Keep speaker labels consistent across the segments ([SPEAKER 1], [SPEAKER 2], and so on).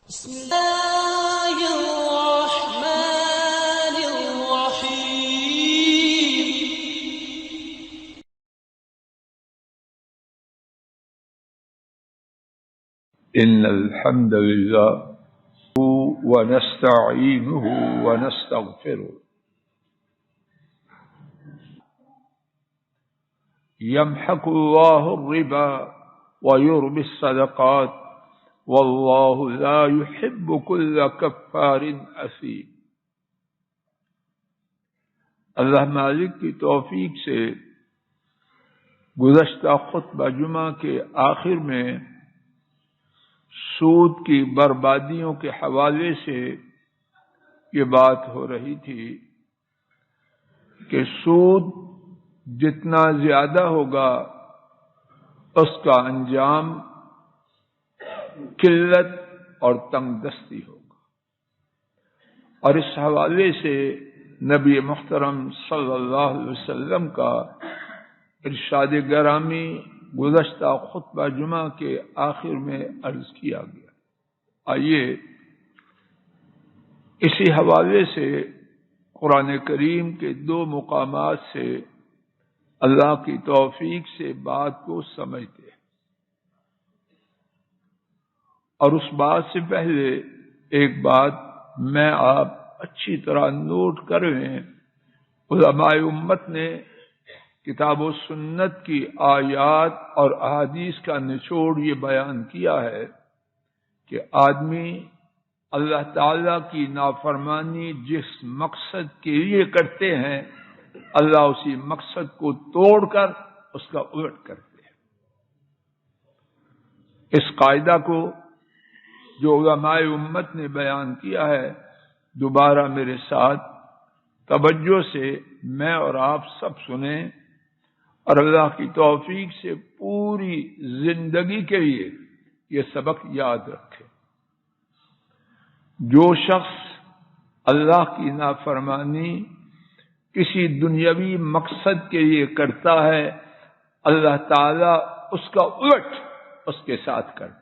[SPEAKER 1] بسم الله الرحمن الرحيم.
[SPEAKER 2] إن الحمد لله ونستعينه ونستغفره يمحق الله الربا ويربي الصدقات والله لا يحب كل كفار أثيم. اللہ مالک کی توفیق سے گزشتہ خطبہ جمعہ کے آخر میں سود کی بربادیوں کے حوالے سے یہ بات ہو رہی تھی کہ سود جتنا زیادہ ہوگا اس کا انجام قلت اور تنگ دستی ہوگا، اور اس حوالے سے نبی محترم صلی اللہ علیہ وسلم کا ارشاد گرامی گزشتہ خطبہ جمعہ کے آخر میں عرض کیا گیا۔ آئیے اسی حوالے سے قرآن کریم کے دو مقامات سے اللہ کی توفیق سے بات کو سمجھتے ہیں، اور اس بات سے پہلے ایک بات میں آپ اچھی طرح نوٹ کر لیں۔ علماء امت نے کتاب و سنت کی آیات اور احادیث کا نچوڑ یہ بیان کیا ہے کہ آدمی اللہ تعالی کی نافرمانی جس مقصد کے لیے کرتے ہیں، اللہ اسی مقصد کو توڑ کر اس کا الٹ کرتے ہیں۔ اس قاعدہ کو جو علماء امت نے بیان کیا ہے، دوبارہ میرے ساتھ توجہ سے میں اور آپ سب سنیں، اور اللہ کی توفیق سے پوری زندگی کے لیے یہ سبق یاد رکھے۔ جو شخص اللہ کی نافرمانی کسی دنیاوی مقصد کے لیے کرتا ہے، اللہ تعالی اس کا الٹ اس کے ساتھ کرتے۔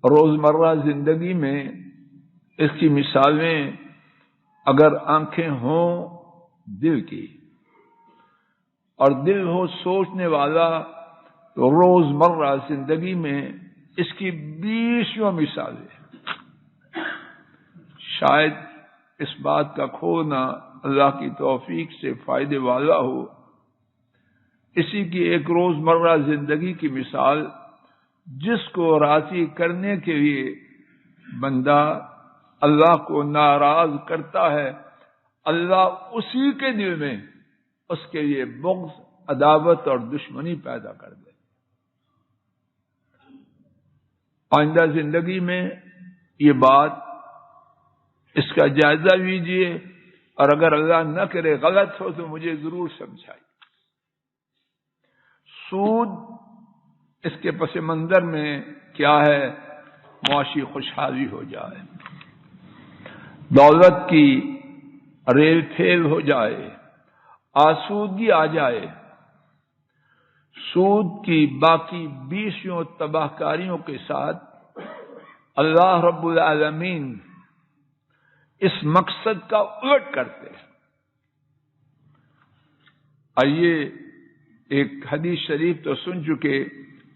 [SPEAKER 2] روزمرہ زندگی میں اس کی مثالیں اگر آنکھیں ہوں دل کی، اور دل ہو سوچنے والا، تو روزمرہ زندگی میں اس کی 20 مثالیں۔ شاید اس بات کا کھونا اللہ کی توفیق سے فائدے والا ہو۔ اسی کی ایک روزمرہ زندگی کی مثال، جس کو راضی کرنے کے لیے بندہ اللہ کو ناراض کرتا ہے، اللہ اسی کے دل میں اس کے لیے بغض، عداوت اور دشمنی پیدا کر دے۔ آئندہ زندگی میں یہ بات، اس کا جائزہ لیجئے، اور اگر اللہ نہ کرے غلط ہو تو مجھے ضرور سمجھائیے۔ سود اس کے پس منظر میں کیا ہے؟ معاشی خوشحالی ہو جائے، دولت کی ریل پھیل ہو جائے، آسودگی آ جائے۔ سود کی باقی 20 تباہ کاریوں کے ساتھ اللہ رب العالمین اس مقصد کا الٹ کرتے ہیں۔ آئیے ایک حدیث شریف تو سن چکے،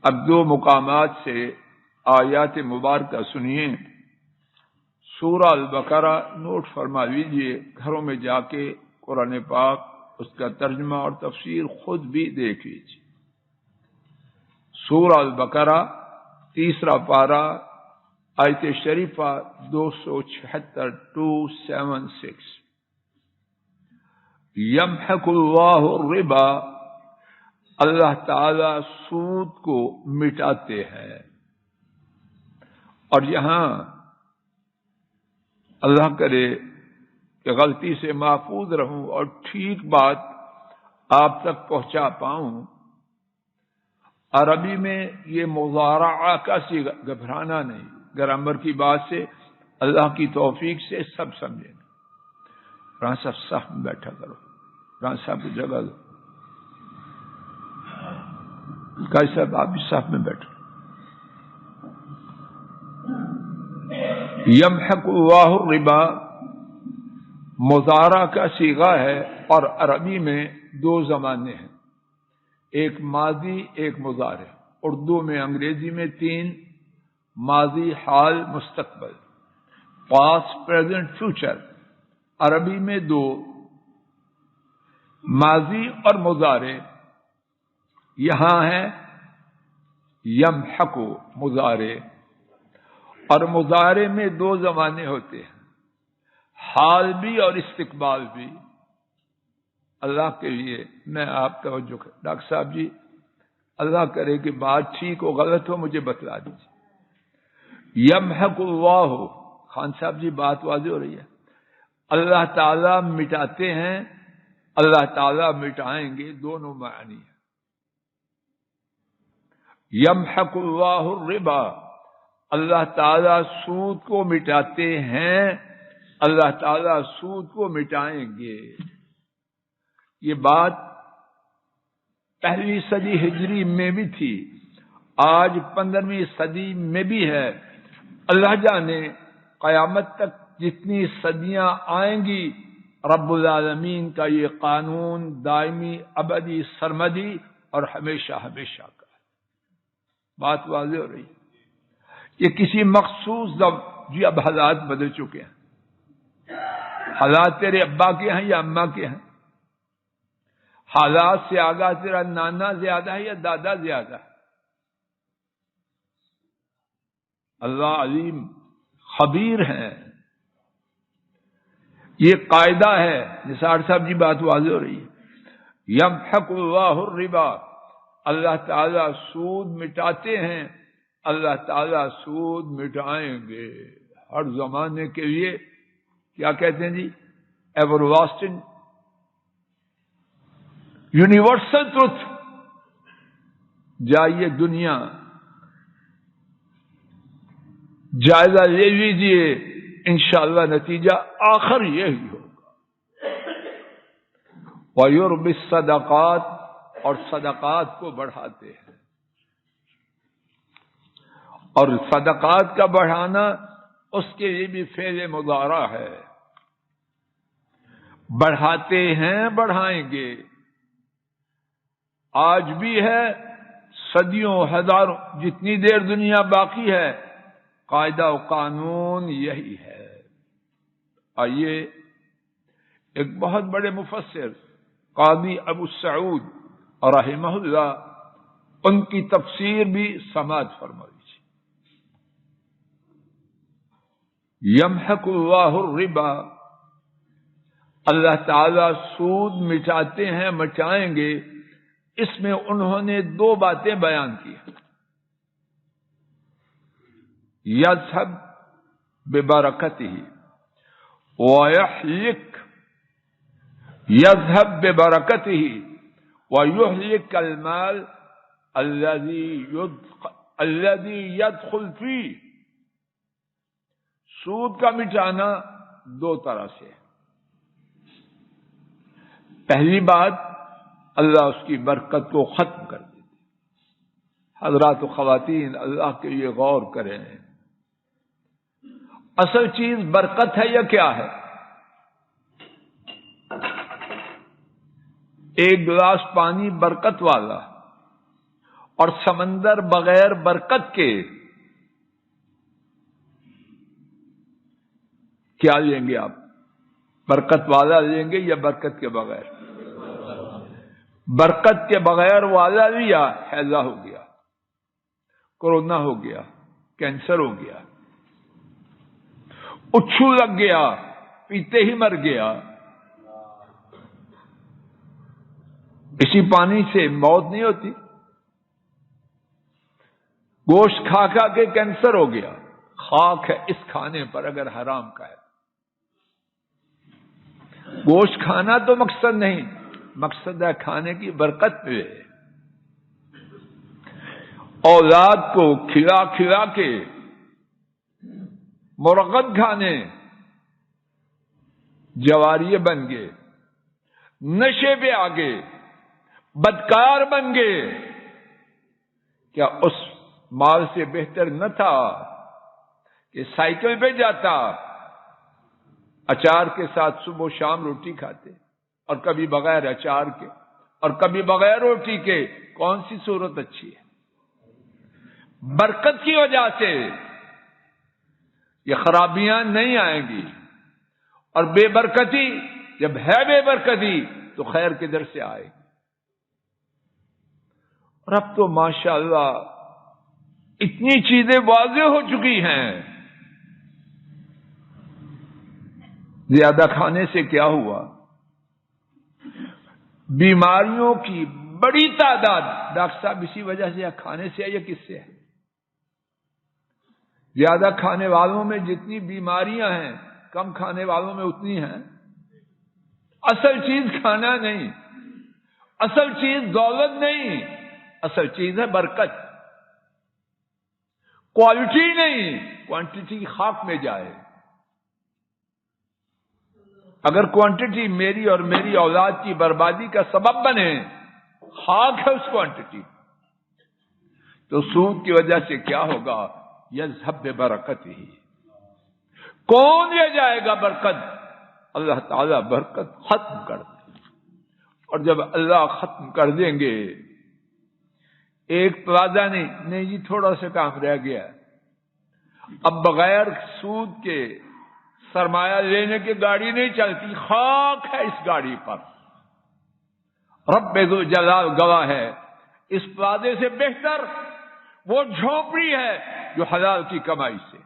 [SPEAKER 2] اب دو مقامات سے آیات مبارکہ سنیے۔ سورہ البقرہ نوٹ فرما لیجئے، گھروں میں جا کے قرآن پاک اس کا ترجمہ اور تفسیر خود بھی دیکھ لیجئے۔ سورہ البقرہ 3 پارہ، آیت شریفہ 276 276۔ یمحق اللہ الربا، اللہ تعالی سود کو مٹاتے ہیں۔ اور یہاں اللہ کرے کہ غلطی سے محفوظ رہوں اور ٹھیک بات آپ تک پہنچا پاؤں، عربی میں یہ مضارعہ کا صیغہ، گھبرانا نہیں، گرامر کی بات سے اللہ کی توفیق سے سب سمجھیں۔ رانا صاحب صاحب میں بیٹھا کرو، رانا صاحب کی جگہ دو، قاضی صاحب آپ بھی صاحب میں بیٹھو۔ یمحق اللہ الربا مضارع کا صیغہ ہے، اور عربی میں دو زمانے ہیں، ایک ماضی ایک مضارع۔ اردو میں، انگریزی میں تین، ماضی، حال، مستقبل، پاسٹ، پریزنٹ، فیوچر۔ عربی میں دو، ماضی اور مضارع۔ یہاں ہے یمحق مضارع، اور مضارع میں دو زمانے ہوتے ہیں، حال بھی اور استقبال بھی۔ اللہ کے لیے میں آپ توجہ کریں، ڈاکٹر صاحب جی اللہ کرے کہ بات ٹھیک ہو غلط ہو مجھے بتلا دیجیے۔ یمحق اللہ، خان صاحب جی بات واضح ہو رہی ہے، اللہ تعالیٰ مٹاتے ہیں، اللہ تعالیٰ مٹائیں گے، دونوں معنی ہیں۔ یمحق اللہ الربا، اللہ تعالیٰ سود کو مٹاتے ہیں، اللہ تعالیٰ سود کو مٹائیں گے۔ یہ بات پہلی صدی ہجری میں بھی تھی، آج 15ویں صدی میں بھی ہے۔ اللہ جانے قیامت تک جتنی صدیاں آئیں گی، رب العالمین کا یہ قانون دائمی، ابدی، سرمدی اور ہمیشہ ہمیشہ کا ہے۔ بات واضح ہو رہی ہے۔ یہ کسی مخصوص جی اب حالات بدل چکے ہیں، حالات تیرے ابا کے ہیں یا اماں کے ہیں؟ حالات سے آگاہ تیرا نانا زیادہ ہے یا دادا زیادہ ہے؟ اللہ علیم خبیر ہے۔ یہ قاعدہ ہے، نثار صاحب جی بات واضح ہو رہی ہے۔ یمحق اللہ الربا، اللہ تعالیٰ سود مٹاتے ہیں، اللہ تعالیٰ سود مٹائیں گے ہر زمانے کے لیے۔ کیا کہتے ہیں جی؟ Everlasting universal truth. جائیے دنیا جائزہ لے لیجیے، انشاءاللہ نتیجہ آخر یہی ہوگا۔ وَيُرْبِ الصَّدَقَاتِ، اور صدقات کو بڑھاتے ہیں، اور صدقات کا بڑھانا اس کے لیے بھی فعل مضارع ہے۔ بڑھاتے ہیں، بڑھائیں گے، آج بھی ہے، صدیوں ہزاروں جتنی دیر دنیا باقی ہے قاعدہ و قانون یہی ہے۔ آئیے ایک بہت بڑے مفسر قاضی ابو سعود رحمہ اللہ، ان کی تفسیر بھی سماعت فرما لیجیے۔ یمحق اللہ الربا، اللہ تعالی سود مٹاتے ہیں، مٹائیں گے۔ اس میں انہوں نے دو باتیں بیان کی، یذهب ببرکتہ ویہلک، یذهب ببرکتہ ویہلک المال الذی يدخل فیہ۔ سود کا مٹانا دو طرح سے ہے۔ پہلی بات، اللہ اس کی برکت کو ختم کر دیتے۔ حضرات و خواتین اللہ کے لیے غور کریں، اصل چیز برکت ہے یا کیا ہے؟ ایک گلاس پانی برکت والا اور سمندر بغیر برکت کے، کیا لیں گے آپ؟ برکت والا لیں گے یا برکت کے بغیر؟ برکت کے بغیر والا لیا، ہیضہ ہو گیا، کورونا ہو گیا، کینسر ہو گیا، اچھو لگ گیا، پیتے ہی مر گیا۔ اسی پانی سے موت نہیں ہوتی؟ گوشت کھا کھا کے کینسر ہو گیا، خاک ہے اس کھانے پر اگر حرام کا ہے۔ گوشت کھانا تو مقصد نہیں، مقصد ہے کھانے کی برکت پہ۔ اولاد کو کھلا کھلا کے مرغت کھانے، جواریے بن گئے، نشے پہ آگے، بدکار بن گئے۔ کیا اس مال سے بہتر نہ تھا کہ سائیکل پہ جاتا، اچار کے ساتھ صبح و شام روٹی کھاتے، اور کبھی بغیر اچار کے اور کبھی بغیر روٹی کے، کون سی صورت اچھی ہے؟ برکت کی وجہ سے یہ خرابیاں نہیں آئیں گی، اور بے برکتی جب ہے بے برکتی تو خیر کدھر سے آئے گی؟ اور اب تو ماشاءاللہ اتنی چیزیں واضح ہو چکی ہیں، زیادہ کھانے سے کیا ہوا؟ بیماریوں کی بڑی تعداد ڈاکٹر صاحب اسی وجہ سے، یا کھانے سے ہے یا کس سے ہے؟ زیادہ کھانے والوں میں جتنی بیماریاں ہیں، کم کھانے والوں میں اتنی ہیں۔ اصل چیز کھانا نہیں، اصل چیز دولت نہیں، اصل چیز ہے برکت۔ کوالٹی نہیں، کوانٹٹی خاک میں جائے۔ اگر کوانٹٹی میری اور میری اولاد کی بربادی کا سبب بنے، خاک ہے اس کوانٹٹی، تو سود کی وجہ سے کیا ہوگا؟ یذهب ببرکتہ، کون لے جائے گا برکت؟ اللہ تعالیٰ برکت ختم کر دے، اور جب اللہ ختم کر دیں گے، ایک پلازا نہیں جی تھوڑا سا کام رہ گیا، اب بغیر سود کے سرمایہ لینے کی گاڑی نہیں چلتی، خاک ہے اس گاڑی پر۔ رب ذو جلال گواہ ہے، اس پلازے سے بہتر وہ جھونپڑی ہے جو حلال کی کمائی سے،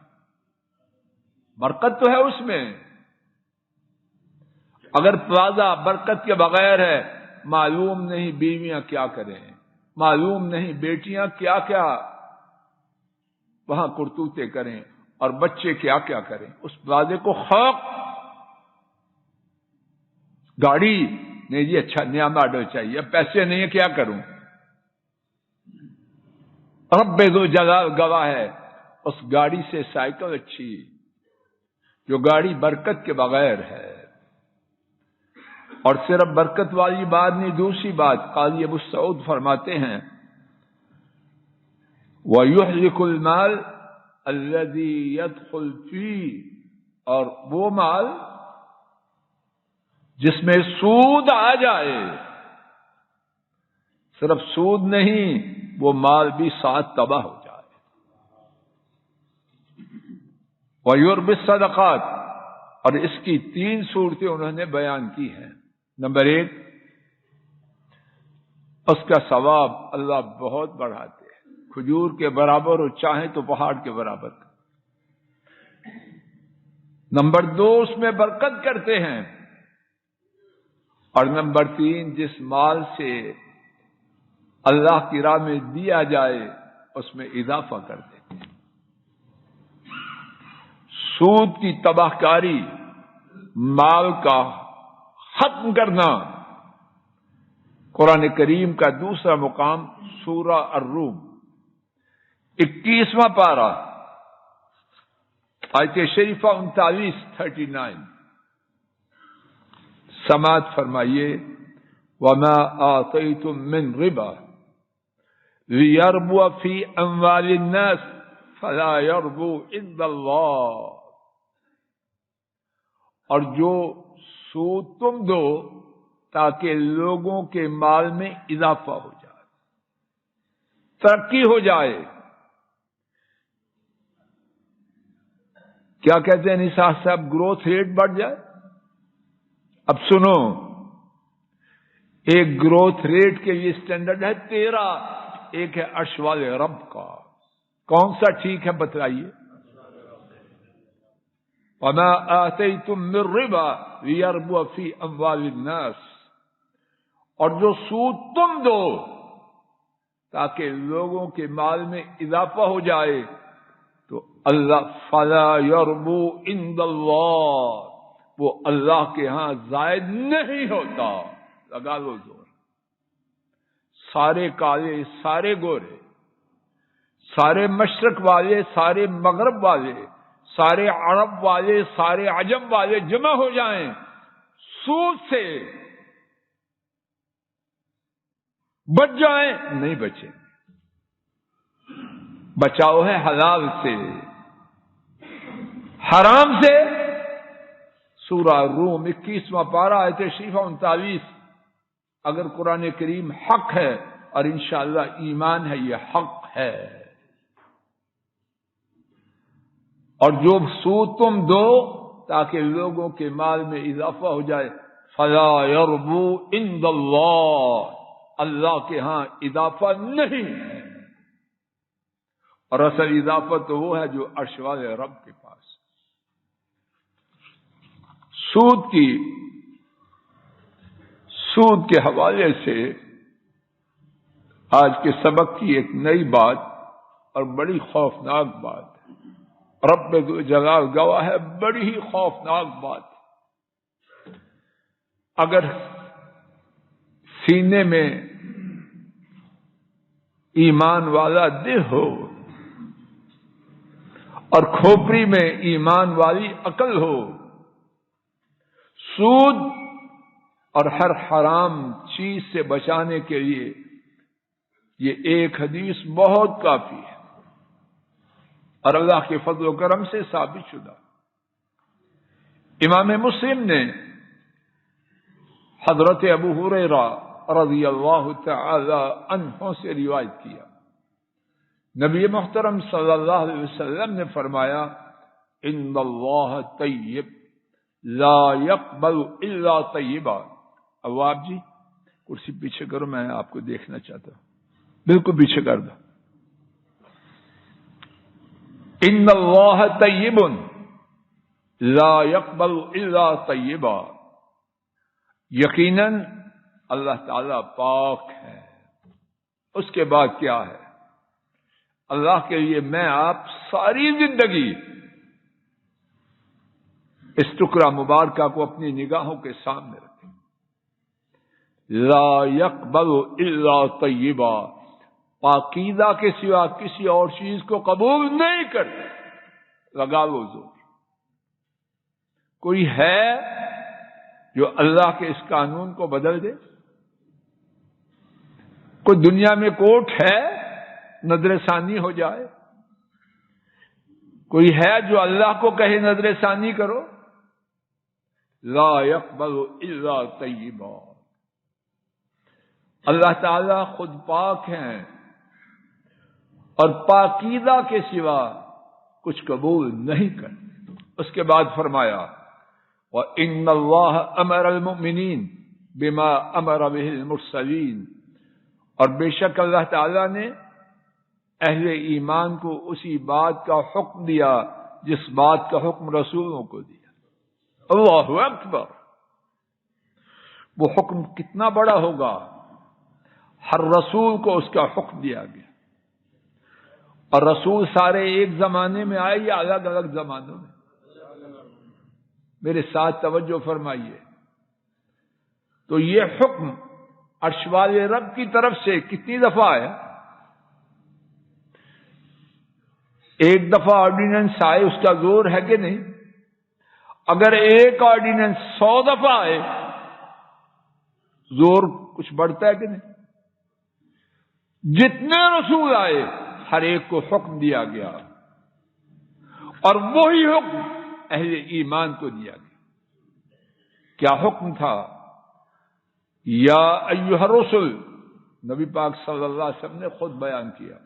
[SPEAKER 2] برکت تو ہے اس میں۔ اگر پلازا برکت کے بغیر ہے، معلوم نہیں بیویاں کیا کریں، معلوم نہیں بیٹیاں کیا کیا وہاں کرتوتے کریں، اور بچے کیا کیا کریں۔ اس پلازے کو خاک، گاڑی نہیں جی اچھا نیا ماڈل چاہیے، اب پیسے نہیں ہیں کیا کروں؟ رب ذو جلال گواہ ہے، اس گاڑی سے سائیکل اچھی جو گاڑی برکت کے بغیر ہے۔ اور صرف برکت والی بات نہیں، دوسری بات قاضی ابو سعود فرماتے ہیں وَيُحْلِكُ الْمَالَ الَّذِي يَدْخُلْ فِيهِ، اور وہ مال جس میں سود آ جائے، صرف سود نہیں، وہ مال بھی ساتھ تباہ ہو جائے۔ وَيُرْبِ الصَّدَقَاتِ، اور اس کی 3 صورتیں انہوں نے بیان کی ہیں۔ نمبر 1، اس کا ثواب اللہ بہت بڑھاتے ہیں، کھجور کے برابر اور چاہیں تو پہاڑ کے برابر۔ نمبر 2، اس میں برکت کرتے ہیں، اور نمبر 3، جس مال سے اللہ کی راہ میں دیا جائے اس میں اضافہ کر دیتے ہیں۔ سود کی تباہ کاری، مال کا ختم کرنا، قرآن کریم کا دوسرا مقام سورہ الروم 21واں پارہ، آیت شریفہ 39 سماعت فرمائیے، وَمَا آتَيْتُم مِّن رِبًا لِيَرْبُوَ فِي أَمْوَالِ النَّاسِ فَلَا يَرْبُو عِندَ اللَّهِ، اور جو سود تم دو تاکہ لوگوں کے مال میں اضافہ ہو جائے، ترقی ہو جائے۔ کیا کہتے ہیں نثار صاحب؟ گروتھ ریٹ بڑھ جائے۔ اب سنو، ایک گروتھ ریٹ کے لیے سٹینڈرڈ ہے 13، ایک ہے عرش والے رب کا۔ کون سا ٹھیک ہے بتلائیے؟ وَمَا آتَيْتُم مِّن رِّبًا لِيَرْبُوَ فِي أَمْوَالِ النَّاسِ، اور جو سود تم دو تاکہ لوگوں کے مال میں اضافہ ہو جائے، تو اللہ فَلَا يَرْبُو عِندَ اللَّهِ، وہ اللہ کے ہاں زائد نہیں ہوتا۔ لگا لو زور، سارے کالے سارے گورے، سارے مشرق والے سارے مغرب والے، سارے عرب والے سارے عجم والے جمع ہو جائیں، سود سے بچ جائیں، نہیں بچیں۔ بچاؤ ہے حلال سے، حرام سے سورہ روم 21واں پارہ آیت شریفہ 39. اگر قرآن کریم حق ہے اور انشاءاللہ ایمان ہے یہ حق ہے، اور جو سود تم دو تاکہ لوگوں کے مال میں اضافہ ہو جائے، فلا یربو عند اللہ، اللہ کے ہاں اضافہ نہیں ہے، اور اصل اضافہ تو وہ ہے جو عرش والے رب کے پاس. سود کے حوالے سے آج کے سبق کی ایک نئی بات اور بڑی خوفناک بات ہے. رب جلال گواہ ہے، بڑی ہی خوفناک بات. اگر سینے میں ایمان والا دل ہو اور کھوپڑی میں ایمان والی عقل ہو، سود اور ہر حرام چیز سے بچانے کے لیے یہ ایک حدیث بہت کافی ہے اور اللہ کے فضل و کرم سے ثابت شدہ. امام مسلم نے حضرت ابو ہریرہ رضی اللہ تعالی عنہ سے روایت کیا، نبی محترم صلی اللہ علیہ وسلم نے فرمایا ان اللہ طیب لا يقبل الا طیبا. اب جی کرسی پیچھے کرو، میں آپ کو دیکھنا چاہتا ہوں، بالکل پیچھے کر دو. ان اللہ طیب لا يقبل الا طیبا، یقیناً اللہ تعالی پاک ہے. اس کے بعد کیا ہے؟ اللہ کے لیے میں آپ ساری زندگی اس ٹکڑا مبارکہ کو اپنی نگاہوں کے سامنے رکھیں. لا يقبل الا طیبا، پاکیزہ کے سوا کسی اور چیز کو قبول نہیں کرتے. لگا لو زور. کوئی ہے جو اللہ کے اس قانون کو بدل دے؟ کوئی دنیا میں کوٹ ہے نظر ثانی ہو جائے؟ کوئی ہے جو اللہ کو کہے نظر ثانی کرو؟ لا يقبل الا طیبا. اللہ تعالی خود پاک ہیں اور پاکیزہ کے سوا کچھ قبول نہیں کرتے. اس کے بعد فرمایا وَإِنَّ اللَّهَ أَمَرَ الْمُؤْمِنِينَ بِمَا أَمَرَ بِهِ الْمُرْسَلِينَ، اور بے شک اللہ تعالی نے اہل ایمان کو اسی بات کا حکم دیا جس بات کا حکم رسولوں کو دیا. اللہ اکبر. وہ حکم کتنا بڑا ہوگا. ہر رسول کو اس کا حکم دیا گیا، اور رسول سارے ایک زمانے میں آئے یا الگ الگ زمانوں میں؟ میرے ساتھ توجہ فرمائیے. تو یہ حکم عرش والے رب کی طرف سے کتنی دفعہ آیا؟ ایک دفعہ آرڈیننس آئے اس کا زور ہے کہ نہیں؟ اگر ایک آرڈیننس 100 دفعہ آئے زور کچھ بڑھتا ہے کہ نہیں؟ جتنے رسول آئے ہر ایک کو حکم دیا گیا، اور وہی حکم اہل ایمان کو دیا گیا. کیا حکم تھا؟ یا ایھا الرسل، نبی پاک صلی اللہ علیہ وسلم نے خود بیان کیا،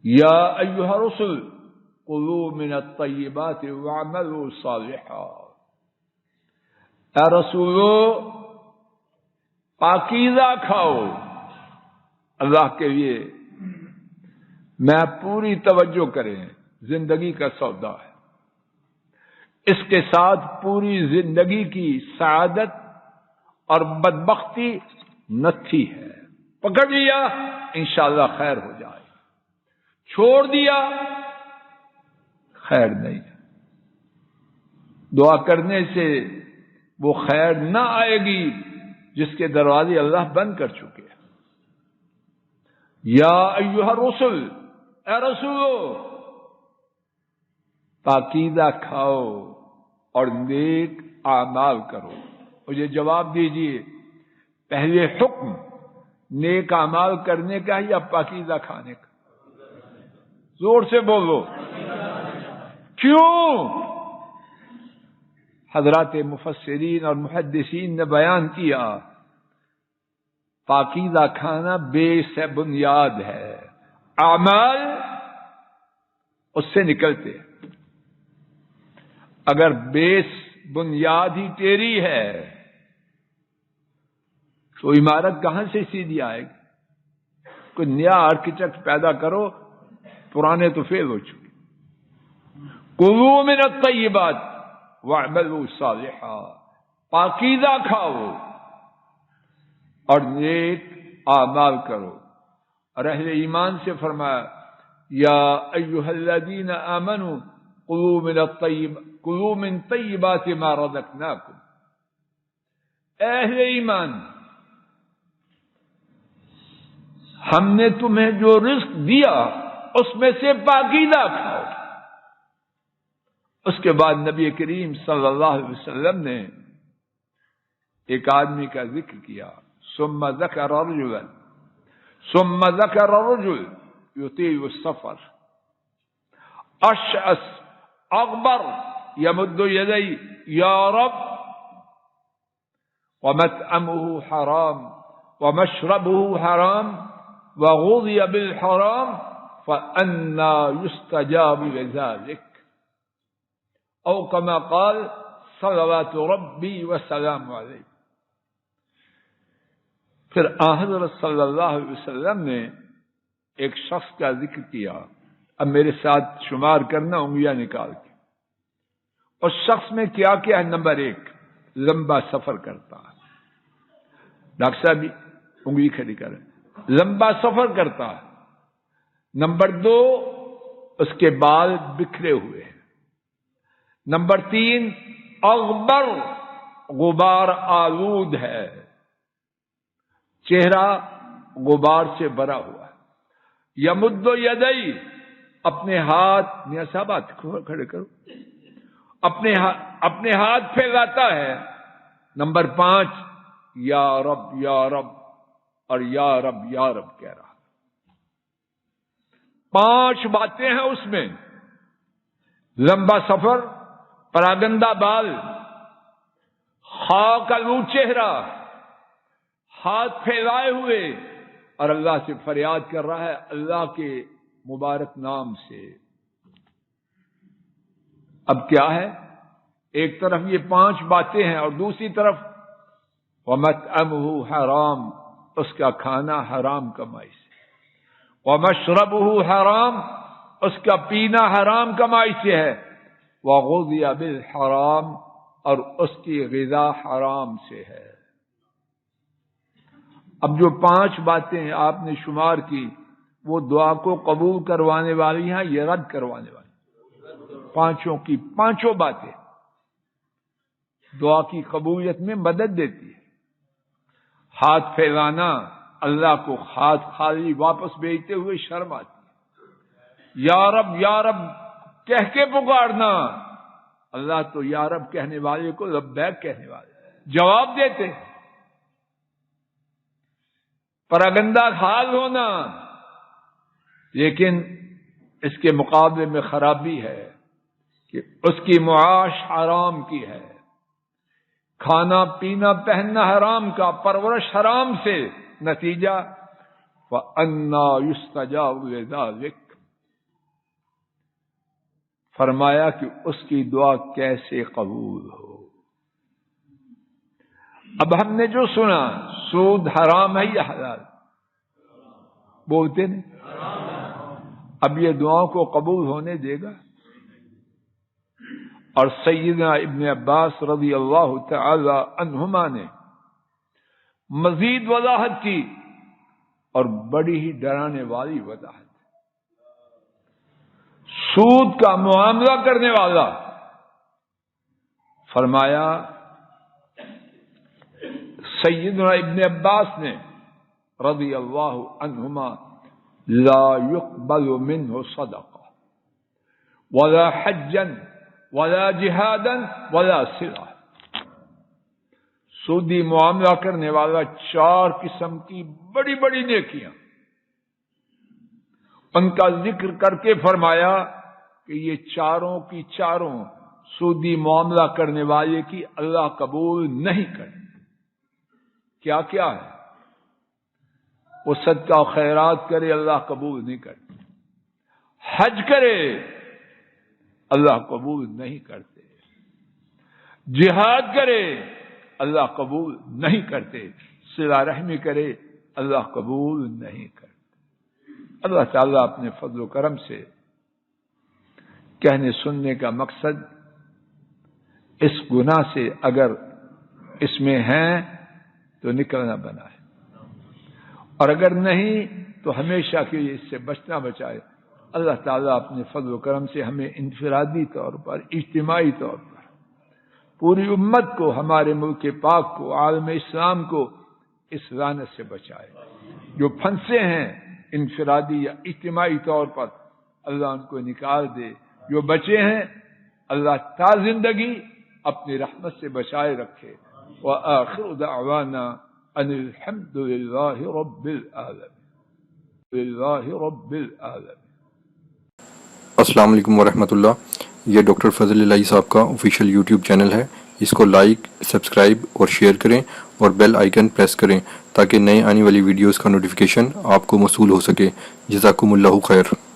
[SPEAKER 2] یا ایھا الرسل کلوا من الطیبات واعملوا صالحا. اے رسولو پاکیزہ کھاؤ. اللہ کے لیے میں پوری توجہ کریں، زندگی کا سودا ہے. اس کے ساتھ پوری زندگی کی سعادت اور بدبختی نتھی ہے. پکڑ لیا انشاءاللہ خیر ہو جائے، چھوڑ دیا خیر نہیں. دعا کرنے سے وہ خیر نہ آئے گی جس کے دروازے اللہ بند کر چکے ہیں. یا ایھا الرسل، اے رسولو پاکیزہ کھاؤ اور نیک اعمال کرو. مجھے جواب دیجیے، پہلے حکم نیک اعمال کرنے کا یا پاکیزہ کھانے کا؟ زور سے بولو. کیوں؟ حضرات مفسرین اور محدثین نے بیان کیا، پاکیزہ کھانا بیس ہے، بنیاد ہے، اعمال اس سے نکلتے ہیں۔ اگر بیس بنیاد ہی تیری ہے تو عمارت کہاں سے سیدھی آئے گی؟ کوئی نیا آرکیٹیکٹ پیدا کرو، پرانے تو فیل ہو چکے۔ کلوا من الطیبات واعملوا صالحا، پاکیزہ کھاؤ اور نیک اعمال کرو۔ اور اہل ایمان سے فرمایا یا ایھا الذین آمنوا کلوا من طیبات ما رزقناکم، اہل ایمان ہم نے تمہیں جو رزق دیا اس میں سے پاکیزہ کھاؤ۔ اس کے بعد نبی کریم صلی اللہ علیہ وسلم نے ایک آدمی کا ذکر کیا، ثم ذکر رجل یطیل السفر اشعث اغبر یمد یدی یا رب ومطعمه حرام ومشربه حرام وغذي بالحرام فأنى يستجاب لذلك او كما قال صلوات ربي وسلام علیہ۔ پھر حضرت صلی اللہ علیہ وسلم نے ایک شخص کا ذکر کیا، اب میرے ساتھ شمار کرنا انگلیاں نکال کے۔ اس شخص میں کیا کیا ہے؟ نمبر 1 لمبا سفر کرتا ہے، ڈاکٹر صاحب بھی انگلی کھڑی کریں، لمبا سفر کرتا ہے۔ نمبر 2 اس کے بال بکھرے ہوئے ہیں۔ نمبر 3 اغبر غبار آلود ہے، چہرہ غبار سے بھرا ہوا ہے۔ یمد یدی، اپنے ہاتھ، میاں صاحب ہاتھ کھڑے کرو، اپنے ہاتھ پھیلاتا ہے۔ نمبر 5 یا رب یا رب، اور یا رب یا رب کہہ رہا۔ 5 باتیں ہیں اس میں، لمبا سفر، پراگندہ بال، خاک آلود چہرہ، ہاتھ پھیلائے ہوئے، اور اللہ سے فریاد کر رہا ہے اللہ کے مبارک نام سے۔ اب کیا ہے؟ ایک طرف یہ 5 باتیں ہیں اور دوسری طرف وَمَطْعَمُهُ حرام، اس کا کھانا حرام کمائی سے، وَمَشْرَبُهُ حرام، اس کا پینا حرام کمائی سے ہے، وَغُذِيَ بِالْحَرَام، اور اس کی غذا حرام سے ہے۔ اب جو 5 باتیں آپ نے شمار کی وہ دعا کو قبول کروانے والی ہیں، یہ رد کروانے والی؟ 5 کی 5 باتیں دعا کی قبولیت میں مدد دیتی ہے۔ ہاتھ پھیلانا، اللہ کو ہاتھ خالی واپس بھیجتے ہوئے شرم آتی ہے۔ یا رب کہہ کے پکارنا، اللہ تو یا رب کہنے والے کو لبیک کہنے والے جواب دیتے۔ پراگندہ حال ہونا، لیکن اس کے مقابلے میں خرابی ہے کہ اس کی معاش حرام کی ہے، کھانا پینا پہننا حرام کا، پرورش حرام سے، نتیجہ فَأَنَّى يُسْتَجَابُ لِذَلِكَ، فرمایا کہ اس کی دعا کیسے قبول ہو۔ اب ہم نے جو سنا، سود حرام ہے یا حلال؟ بولتے نہیں۔ اب یہ دعاؤں کو قبول ہونے دے گا؟ اور سیدنا ابن عباس رضی اللہ تعالی عنہما نے مزید وضاحت کی، اور بڑی ہی ڈرانے والی وضاحت۔ سود کا معاملہ کرنے والا، فرمایا سیدنا ابن عباس نے رضی اللہ عنہما، لا يقبل منه صدقہ ولا حجا ولا جہادا ولا صلہ۔ سودی معاملہ کرنے والا 4 قسم کی بڑی بڑی نیکیاں، ان کا ذکر کر کے فرمایا کہ یہ چاروں کی چاروں سودی معاملہ کرنے والے کی اللہ قبول نہیں کرتے۔ کیا کیا ہے؟ وہ صدقہ و خیرات کرے، اللہ قبول نہیں کرتے۔ حج کرے، اللہ قبول نہیں کرتے۔ جہاد کرے، اللہ قبول نہیں کرتے۔ صلہ رحمی کرے، اللہ قبول نہیں کرتے۔ اللہ تعالیٰ اپنے فضل و کرم سے کہنے سننے کا مقصد اس گناہ سے اگر اس میں ہیں تو نکلنا بنا ہے، اور اگر نہیں تو ہمیشہ کے لیے اس سے بچنا بچائے۔ اللہ تعالیٰ اپنے فضل و کرم سے ہمیں انفرادی طور پر، اجتماعی طور پر، پوری امت کو، ہمارے ملک پاک کو، عالم اسلام کو اس لعنت سے بچائے۔ جو پھنسے ہیں انفرادی یا اجتماعی طور پر، اللہ ان کو نکال دے۔ جو بچے ہیں اللہ تا زندگی اپنی رحمت سے بچائے رکھے۔ وآخر دعوانا ان الحمد للہ رب العالمین، للہ رب العالمین۔
[SPEAKER 3] السلام علیکم ورحمۃ اللہ۔ یہ ڈاکٹر فضل الہی صاحب کا آفیشیل یوٹیوب چینل ہے، اس کو لائک، سبسکرائب اور شیئر کریں اور بیل آئیکن پریس کریں تاکہ نئے آنے والی ویڈیوز کا نوٹیفیکیشن آپ کو موصول ہو سکے۔ جزاکم اللہ خیر۔